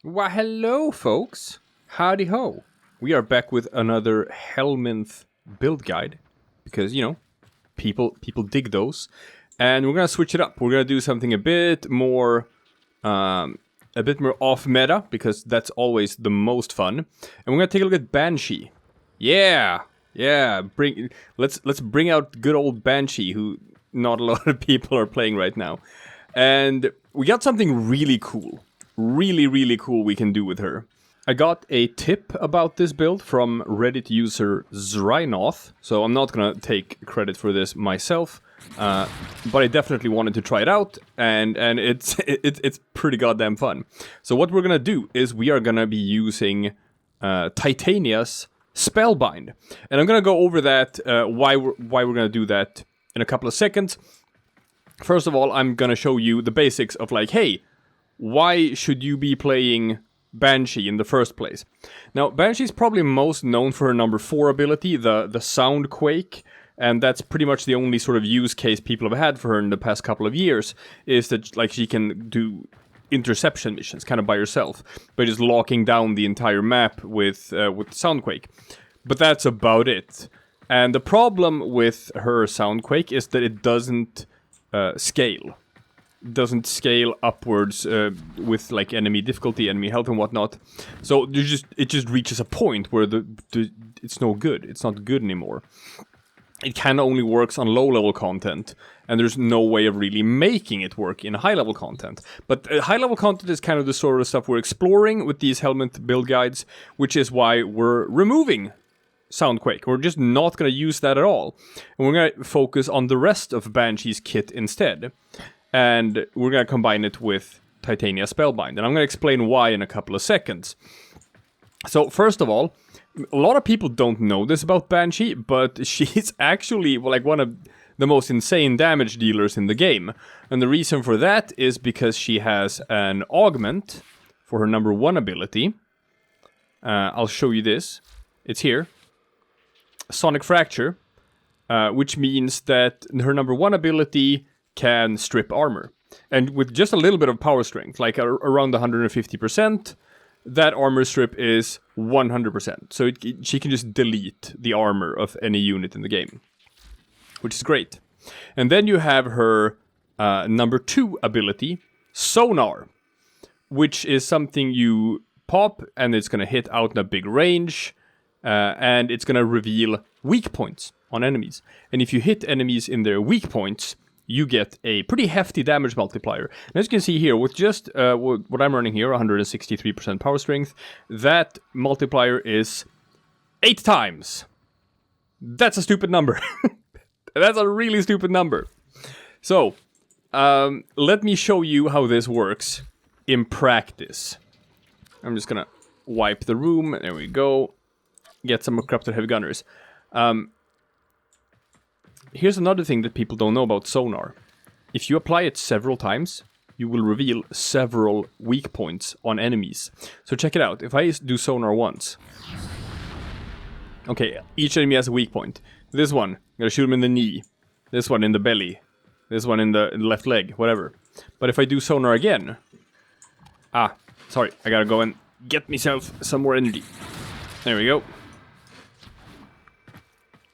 Why, hello, folks. Howdy ho. We are back with another Helminth build guide because people dig those, and we're gonna switch it up. We're gonna do something a bit more off meta because that's always the most fun. And we're gonna take a look at Banshee. Yeah. Let's bring out good old Banshee, who not a lot of people are playing right now, and we got something really cool. Really cool we can do with her. I got a tip about this build from Reddit user Zrynoth, so I'm not gonna take credit for this myself, but I definitely wanted to try it out, and it's pretty goddamn fun. So what we're gonna do is we are gonna be using Titania's Spellbind, and I'm gonna go over that why we're gonna do that in a couple of seconds. First of all, I'm gonna show you the basics of like, hey, why should you be playing Banshee in the first place? Now, Banshee's probably most known for her number 4 ability, the Soundquake, and that's pretty much the only sort of use case people have had for her in the past couple of years, is that like she can do interception missions kind of by herself, by just locking down the entire map with Soundquake. But that's about it. And the problem with her Soundquake is that it doesn't scale. Doesn't scale upwards with like enemy difficulty, enemy health and whatnot. So it just reaches a point where it's no good. It's not good anymore. It kind of only works on low level content, and there's no way of really making it work in high level content. But high level content is kind of the sort of stuff we're exploring with these Helminth build guides, which is why we're removing Soundquake. We're just not going to use that at all, and we're going to focus on the rest of Banshee's kit instead. And we're going to combine it with Titania Spellbind. And I'm going to explain why in a couple of seconds. So, first of all, a lot of people don't know this about Banshee, but she's actually like one of the most insane damage dealers in the game. And the reason for that is because she has an augment for her number 1 ability. I'll show you this. It's here. Sonic Fracture, which means that her number 1 ability can strip armor. And with just a little bit of power strength, like around 150%, that armor strip is 100%. So she can just delete the armor of any unit in the game, which is great. And then you have her number 2 ability, Sonar, which is something you pop, and it's going to hit out in a big range, and it's going to reveal weak points on enemies. And if you hit enemies in their weak points, you get a pretty hefty damage multiplier. And as you can see here, with just what I'm running here, 163% power strength, that multiplier is 8 times. That's a stupid number. That's a really stupid number. So, let me show you how this works in practice. I'm just gonna wipe the room. There we go. Get some corrupted heavy gunners. Here's another thing that people don't know about Sonar. If you apply it several times, you will reveal several weak points on enemies. So check it out. If I do Sonar once... Okay, each enemy has a weak point. This one, I'm gonna shoot him in the knee. This one in the belly. This one in the left leg, whatever. But if I do Sonar again... sorry, I gotta go and get myself some more energy. There we go.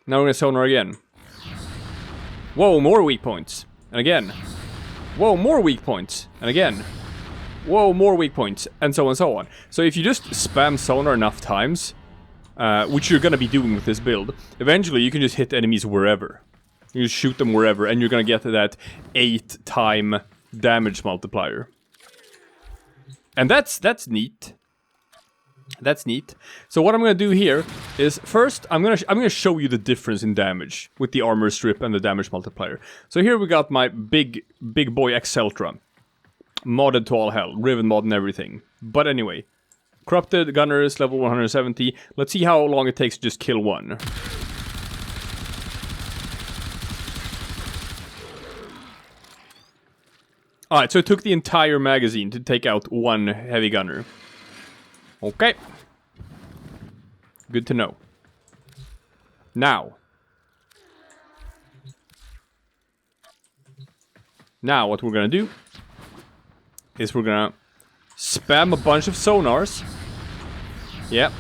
Now we're gonna Sonar again. Whoa, more weak points. And again. Whoa, more weak points. And again. Whoa, more weak points. And so on and so on. So if you just spam Sonar enough times, which you're going to be doing with this build, eventually you can just hit enemies wherever. You just shoot them wherever, and you're going to get that 8-time damage multiplier. And that's neat. That's neat. So what I'm going to do here is, first, I'm going to show you the difference in damage with the armor strip and the damage multiplier. So here we got my big boy Exceltra. Modded to all hell. Riven mod and everything. But anyway. Corrupted Gunners, level 170. Let's see how long it takes to just kill one. Alright, so it took the entire magazine to take out one heavy gunner. Okay. Good to know. Now, what we're gonna do is we're gonna spam a bunch of sonars. Yep.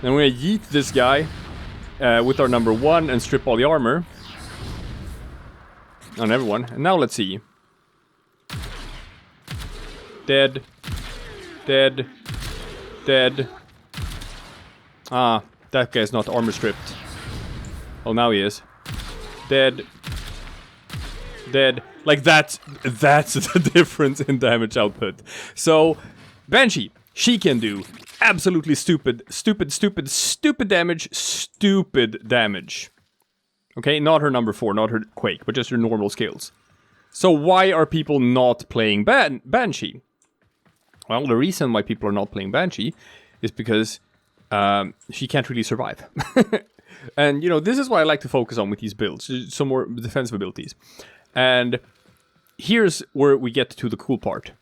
Then we're gonna yeet this guy with our number 1 and strip all the armor on everyone. And now let's see. Dead. Dead. Dead. Ah, that guy's not armor stripped. Oh, now he is. Dead. Dead. Like, that's the difference in damage output. So, Banshee, she can do absolutely stupid damage. Stupid damage. Okay, not her number 4, not her Quake, but just her normal skills. So why are people not playing Banshee? Well, the reason why people are not playing Banshee is because she can't really survive. And, you know, this is what I like to focus on with these builds. Some more defensive abilities. And here's where we get to the cool part.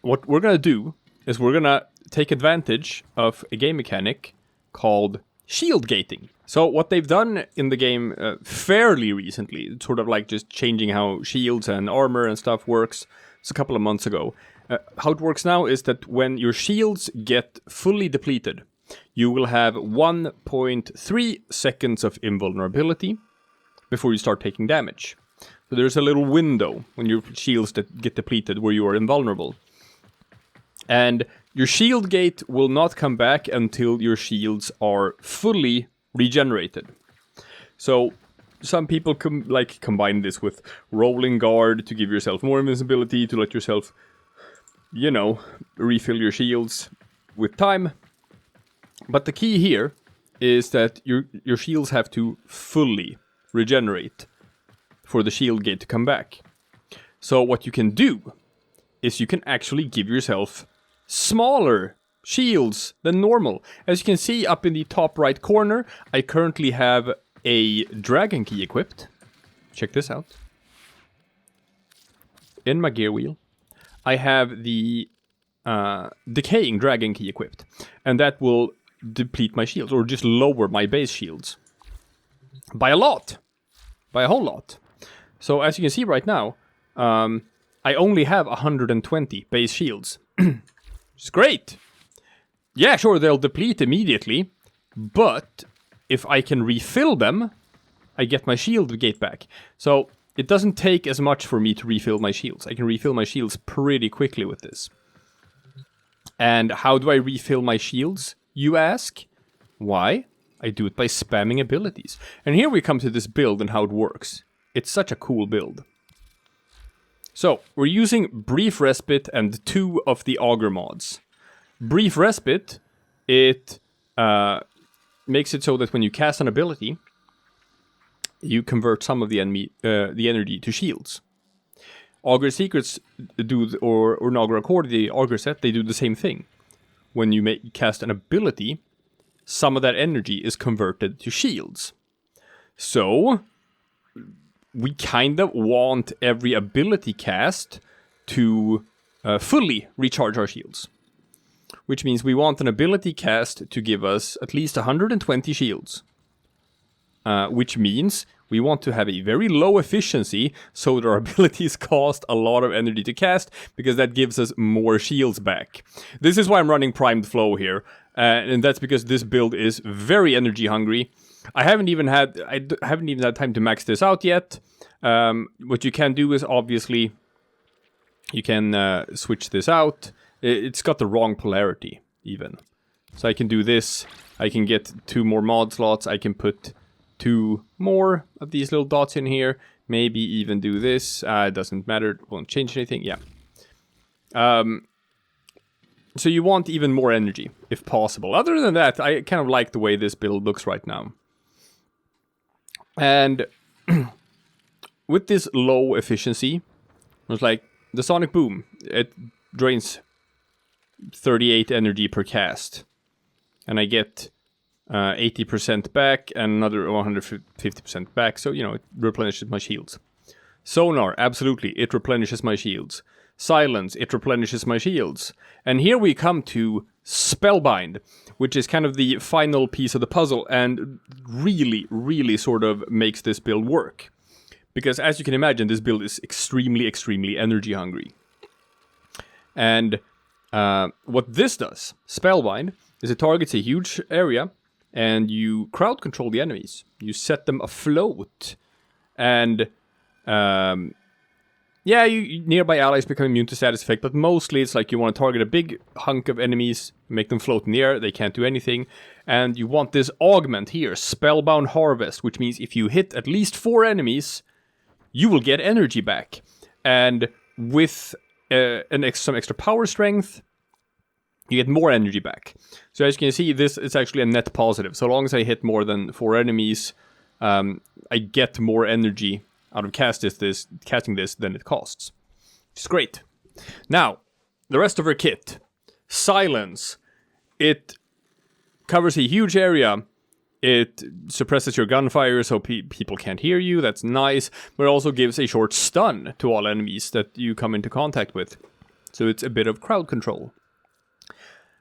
What we're going to do is we're going to take advantage of a game mechanic called shield gating. So what they've done in the game fairly recently, sort of like just changing how shields and armor and stuff works, it's a couple of months ago. How it works now is that when your shields get fully depleted, you will have 1.3 seconds of invulnerability before you start taking damage. So there's a little window when your shields that get depleted where you are invulnerable. And your shield gate will not come back until your shields are fully regenerated. So some people combine this with rolling guard to give yourself more invincibility, to let yourself, you know, refill your shields with time. But the key here is that your shields have to fully regenerate for the shield gate to come back. So what you can do is you can actually give yourself smaller shields than normal. As you can see up in the top right corner, I currently have a dragon key equipped. Check this out. In my gear wheel, I have the decaying dragon key equipped. And that will deplete my shields, or just lower my base shields. By a lot. By a whole lot. So as you can see right now, I only have 120 base shields. It's great. Yeah, sure, they'll deplete immediately, but if I can refill them, I get my shield gate back. So it doesn't take as much for me to refill my shields. I can refill my shields pretty quickly with this. And how do I refill my shields, you ask? Why? I do it by spamming abilities. And here we come to this build and how it works. It's such a cool build. So, we're using Brief Respite and 2 of the Augur mods. Brief Respite, it makes it so that when you cast an ability, you convert some of the energy to shields. Augur Secrets do, or Augur Accord, the Augur set, they do the same thing. When you cast an ability, some of that energy is converted to shields. So we kind of want every ability cast to fully recharge our shields. Which means we want an ability cast to give us at least 120 shields. Which means we want to have a very low efficiency so that our abilities cost a lot of energy to cast, because that gives us more shields back. This is why I'm running Primed Flow here, and that's because this build is very energy hungry. I haven't even had time to max this out yet. What you can do is obviously you can switch this out. It's got the wrong polarity even. So I can do this. I can get 2 more mod slots. I can put 2 more of these little dots in here. Maybe even do this. It doesn't matter. It won't change anything. Yeah. So you want even more energy, if possible. Other than that, I kind of like the way this build looks right now. And with this low efficiency, it's like the Sonic Boom. It drains 38 energy per cast. And I get 80% back and another 150% back. So, you know, it replenishes my shields. Sonar, absolutely, it replenishes my shields. Silence, it replenishes my shields. And here we come to Spellbind, which is kind of the final piece of the puzzle and really, really sort of makes this build work. Because as you can imagine, this build is extremely, extremely energy hungry. And What this does, Spellbind, is it targets a huge area, and you crowd control the enemies. You set them afloat, and yeah, nearby allies become immune to status effect, but mostly it's like you want to target a big hunk of enemies, make them float in the air, they can't do anything, and you want this augment here, Spellbound Harvest, which means if you hit at least 4 enemies, you will get energy back. And with some extra power strength, you get more energy back. So as you can see, this is actually a net positive. So long as I hit more than 4 enemies, I get more energy out of casting this than it costs. Which is great. Now, the rest of her kit. Silence. It covers a huge area. It suppresses your gunfire so people can't hear you. That's nice. But it also gives a short stun to all enemies that you come into contact with. So it's a bit of crowd control.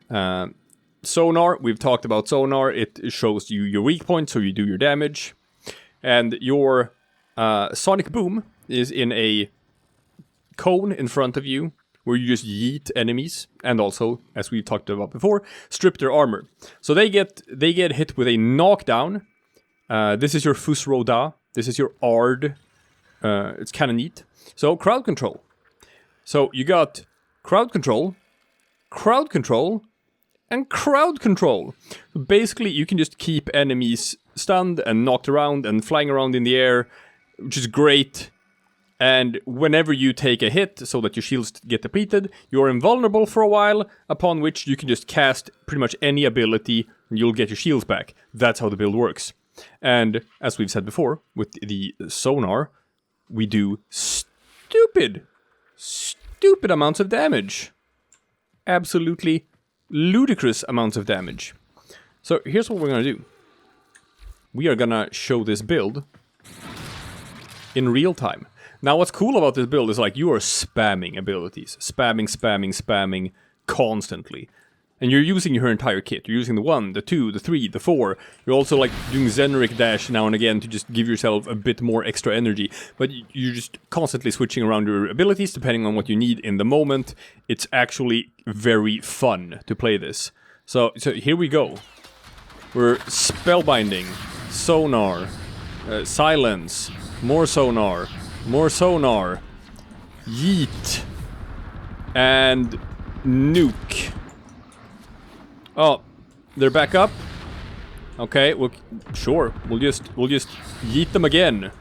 Sonar. We've talked about sonar. It shows you your weak points so you do your damage. And your Sonic Boom is in a cone in front of you where you just yeet enemies and also, as we talked about before, strip their armor. So they get hit with a knockdown. This is your Fusroda. This is your Ard. It's kind of neat. So crowd control. So you got crowd control, and crowd control. Basically, you can just keep enemies stunned and knocked around and flying around in the air, which is great. And whenever you take a hit so that your shields get depleted, you're invulnerable for a while, upon which you can just cast pretty much any ability and you'll get your shields back. That's how the build works. And as we've said before, with the sonar, we do stupid amounts of damage. Absolutely ludicrous amounts of damage. So here's what we're gonna do. We are gonna show this build in real time. Now what's cool about this build is like you are spamming abilities. Spamming constantly. And you're using your entire kit. You're using the 1, the 2, the 3, the 4. You're also like doing Zenric dash now and again to just give yourself a bit more extra energy. But you're just constantly switching around your abilities depending on what you need in the moment. It's actually very fun to play this. So here we go. We're spellbinding, sonar, silence, more sonar, yeet, and nuke. Oh, they're back up. Okay, well, sure. We'll just yeet them again,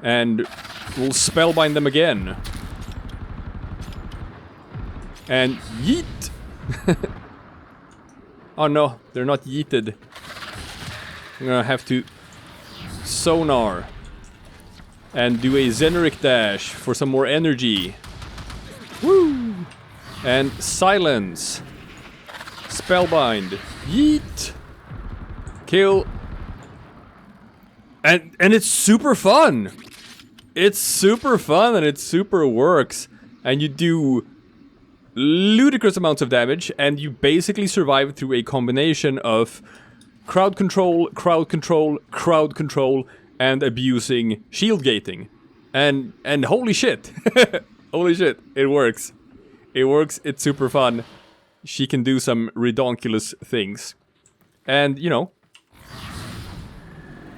and we'll spellbind them again, and yeet. Oh no, they're not yeeted. I'm gonna have to sonar and do a Zenric dash for some more energy. Woo! And silence. Spellbind. Yeet. Kill. And it's super fun. It's super fun and it super works. And you do ludicrous amounts of damage and you basically survive through a combination of crowd control, and abusing shield gating. And holy shit. Holy shit, it works. It works, it's super fun. She can do some redonkulous things. And, you know,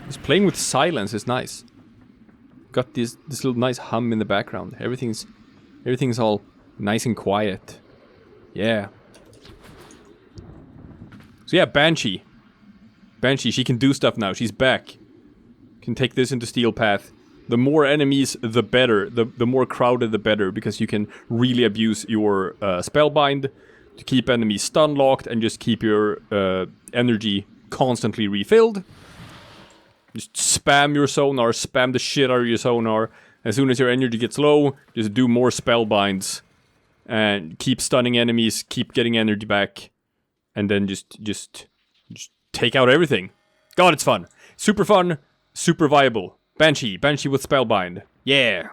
just playing with silence is nice. Got this little nice hum in the background. Everything's all nice and quiet. Yeah. So yeah, Banshee. Banshee, she can do stuff now. She's back. Can take this into Steel Path. The more enemies, the better. The more crowded, the better. Because you can really abuse your Spellbind to keep enemies stun locked and just keep your energy constantly refilled. Just spam your sonar. Spam the shit out of your sonar. As soon as your energy gets low, just do more Spellbinds. And keep stunning enemies. Keep getting energy back. And then just take out everything. God, it's fun. Super fun. Super viable. Banshee with Spellbind. Yeah.